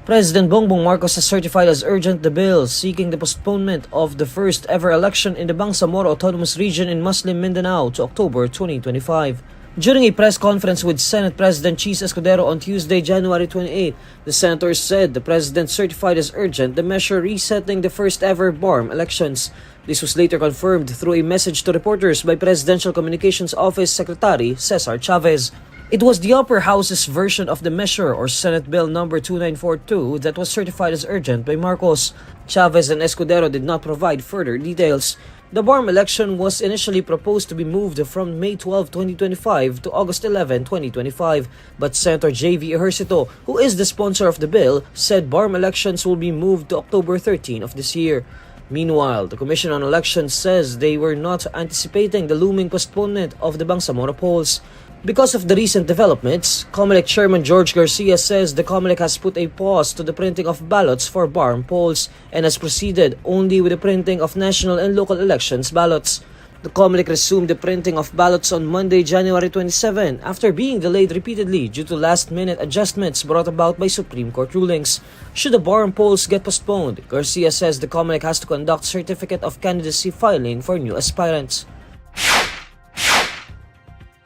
President Bongbong Marcos has certified as urgent the bill seeking the postponement of the first ever election in the Bangsamoro Autonomous Region in Muslim Mindanao to October 2025. During a press conference with Senate President Cheese Escudero on Tuesday, January 28, the senators said the president certified as urgent the measure resetting the first ever BARMM elections. This was later confirmed through a message to reporters by Presidential Communications Office Secretary Cesar Chavez. It was the upper house's version of the measure or Senate Bill No. 2942 that was certified as urgent by Marcos. Chavez and Escudero did not provide further details. The BARMM election was initially proposed to be moved from May 12, 2025 to August 11, 2025, but Senator J.V. Ejercito, who is the sponsor of the bill, said BARMM elections will be moved to October 13 of this year. Meanwhile, the Commission on Elections says they were not anticipating the looming postponement of the Bangsamoro polls. Because of the recent developments, COMELEC Chairman George Garcia says the COMELEC has put a pause to the printing of ballots for BARMM polls and has proceeded only with the printing of national and local elections ballots. The COMELEC resumed the printing of ballots on Monday, January 27, after being delayed repeatedly due to last-minute adjustments brought about by Supreme Court rulings. Should the BARMM polls get postponed, Garcia says the COMELEC has to conduct certificate of candidacy filing for new aspirants.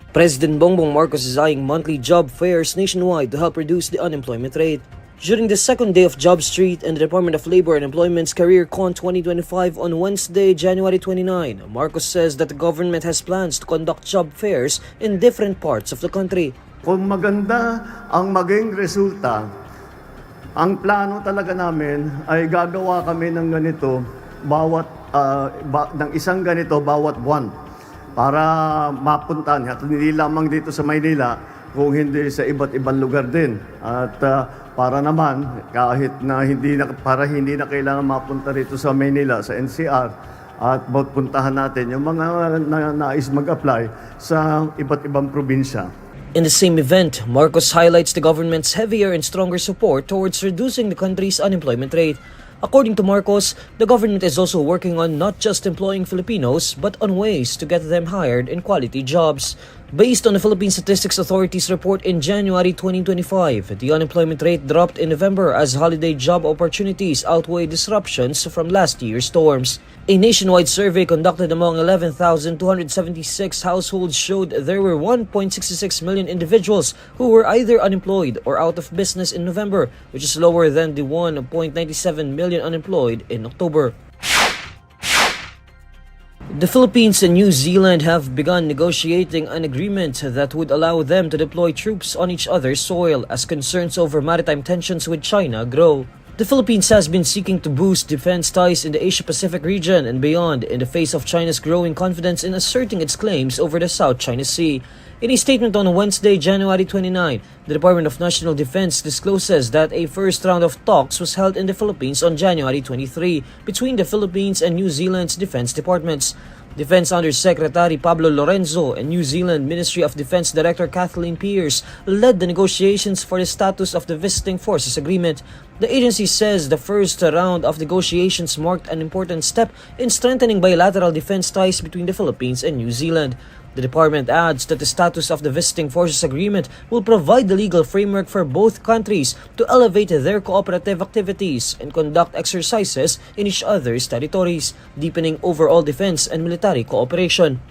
President Bongbong Marcos is eyeing monthly job fairs nationwide to help reduce the unemployment rate. During the second day of Job Street and the Department of Labor and Employment's Career Con 2025 on Wednesday, January 29, Marcos says that the government has plans to conduct job fairs in different parts of the country. Kung maganda ang maging resulta, ang plano talaga namin ay gagawa kami ng ganito ng isang ganito bawat buwan. Para mapuntahan at hindi lamang dito sa Maynila kung hindi sa iba't ibang lugar din at para naman kahit na hindi na kailangan mapunta rito sa Maynila sa NCR at puntahan natin yung mga nais mag-apply sa iba't ibang probinsya. In the same event, Marcos highlights the government's heavier and stronger support towards reducing the country's unemployment rate. According to Marcos, the government is also working on not just employing Filipinos, but on ways to get them hired in quality jobs. Based on the Philippine Statistics Authority's report in January 2025, the unemployment rate dropped in November as holiday job opportunities outweigh disruptions from last year's storms. A nationwide survey conducted among 11,276 households showed there were 1.66 million individuals who were either unemployed or out of business in November, which is lower than the 1.97 million unemployed in October. The Philippines and New Zealand have begun negotiating an agreement that would allow them to deploy troops on each other's soil as concerns over maritime tensions with China grow. The Philippines has been seeking to boost defense ties in the Asia-Pacific region and beyond in the face of China's growing confidence in asserting its claims over the South China Sea. In a statement on Wednesday, January 29, the Department of National Defense discloses that a first round of talks was held in the Philippines on January 23 between the Philippines and New Zealand's defense departments. Defense Undersecretary Pablo Lorenzo and New Zealand Ministry of Defense Director Kathleen Pierce led the negotiations for the status of the Visiting Forces Agreement. The agency says the first round of negotiations marked an important step in strengthening bilateral defense ties between the Philippines and New Zealand. The department adds that the status of the Visiting Forces Agreement will provide the legal framework for both countries to elevate their cooperative activities and conduct exercises in each other's territories, deepening overall defense and military cooperation.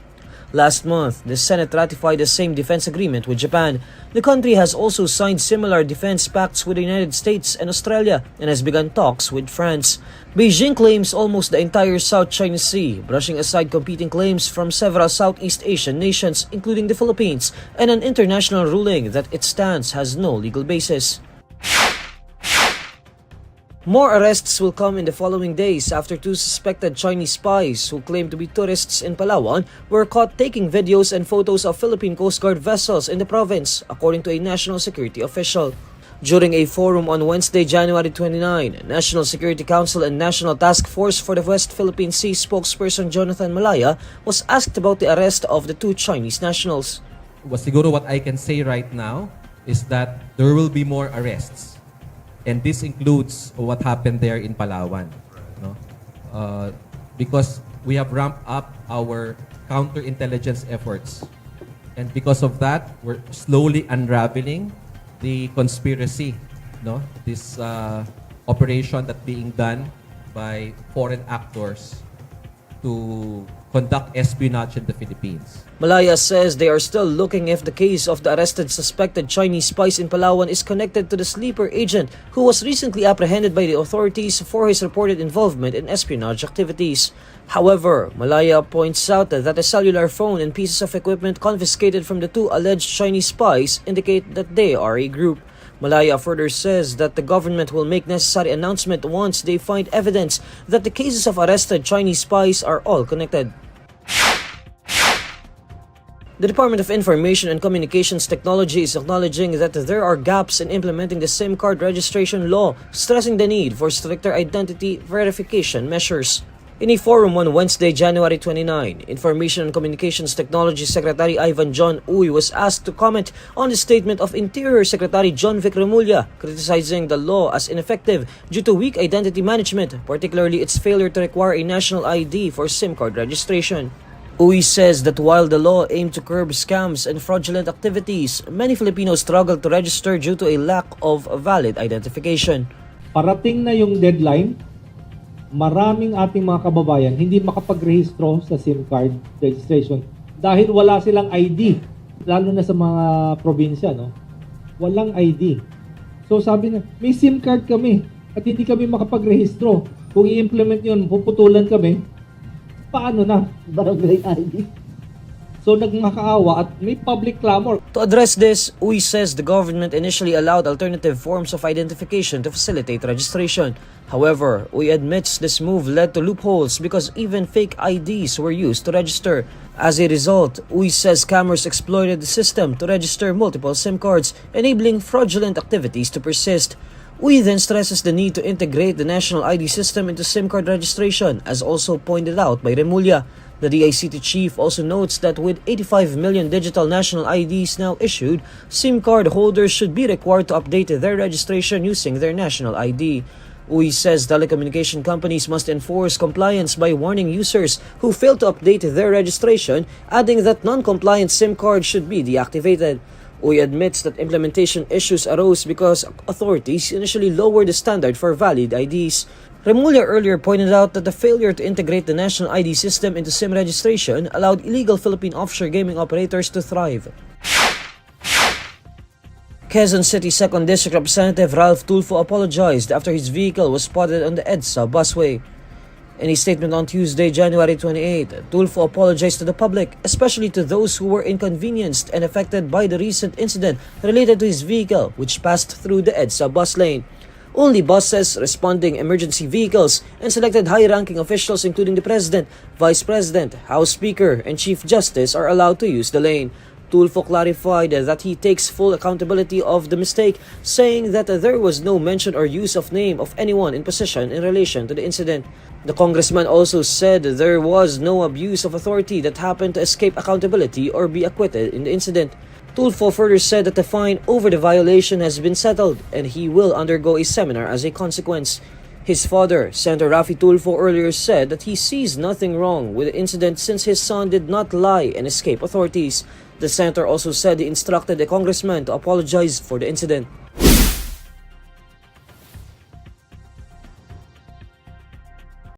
Last month, the Senate ratified the same defense agreement with Japan. The country has also signed similar defense pacts with the United States and Australia and has begun talks with France. Beijing claims almost the entire South China Sea, brushing aside competing claims from several Southeast Asian nations, including the Philippines, and an international ruling that its stance has no legal basis. More arrests will come in the following days after two suspected Chinese spies who claim to be tourists in Palawan were caught taking videos and photos of Philippine Coast Guard vessels in the province, according to a national security official. During a forum on Wednesday, January 29, National Security Council and National Task Force for the West Philippine Sea spokesperson Jonathan Malaya was asked about the arrest of the two Chinese nationals. Siguro what I can say right now is that there will be more arrests. And this includes what happened there in Palawan. No? Because we have ramped up our counterintelligence efforts. And because of that, we're slowly unraveling the conspiracy no, this operation that being done by foreign actors to conduct espionage in the Philippines. Malaya says they are still looking if the case of the arrested suspected Chinese spies in Palawan is connected to the sleeper agent who was recently apprehended by the authorities for his reported involvement in espionage activities. However, Malaya points out that a cellular phone and pieces of equipment confiscated from the two alleged Chinese spies indicate that they are a group. Malaya further says that the government will make necessary announcement once they find evidence that the cases of arrested Chinese spies are all connected. The Department of Information and Communications Technology is acknowledging that there are gaps in implementing the SIM card registration law, stressing the need for stricter identity verification measures. In a forum on Wednesday, January 29, Information and Communications Technology Secretary Ivan John Uy was asked to comment on the statement of Interior Secretary John Vic Remulla, criticizing the law as ineffective due to weak identity management, particularly its failure to require a national ID for SIM card registration. Uy says that while the law aimed to curb scams and fraudulent activities, many Filipinos struggle to register due to a lack of valid identification. Parating na yung deadline, maraming ating mga kababayan hindi makapag-rehistro sa SIM card registration dahil wala silang ID, lalo na sa mga probinsya, no? Walang ID. So sabi na, may SIM card kami at hindi kami makapag-rehistro. Kung i-implement yun, puputulan kami. Paano na? Barangay ID. So nagmakaawa at may public clamor. To address this, Uy says the government initially allowed alternative forms of identification to facilitate registration. However, Uy admits this move led to loopholes because even fake IDs were used to register. As a result, Uy says scammers exploited the system to register multiple SIM cards, enabling fraudulent activities to persist. Uy then stresses the need to integrate the national ID system into SIM card registration, as also pointed out by Remulla. The DICT chief also notes that with 85 million digital national IDs now issued, SIM card holders should be required to update their registration using their national ID. Uy says telecommunication companies must enforce compliance by warning users who fail to update their registration, adding that non-compliant SIM cards should be deactivated. Uy admits that implementation issues arose because authorities initially lowered the standard for valid IDs. Remulla earlier pointed out that the failure to integrate the national ID system into SIM registration allowed illegal Philippine offshore gaming operators to thrive. Quezon City 2nd District Representative Ralph Tulfo apologized after his vehicle was spotted on the Edsa busway. In a statement on Tuesday, January 28, Tulfo apologized to the public, especially to those who were inconvenienced and affected by the recent incident related to his vehicle, which passed through the Edsa bus lane. Only buses, responding emergency vehicles, and selected high-ranking officials including the President, Vice President, House Speaker, and Chief Justice are allowed to use the lane. Tulfo clarified that he takes full accountability of the mistake, saying that there was no mention or use of name of anyone in position in relation to the incident. The congressman also said there was no abuse of authority that happened to escape accountability or be acquitted in the incident. Tulfo further said that the fine over the violation has been settled and he will undergo a seminar as a consequence. His father, Senator Raffy Tulfo, earlier said that he sees nothing wrong with the incident since his son did not lie and escape authorities. The senator also said he instructed the congressman to apologize for the incident.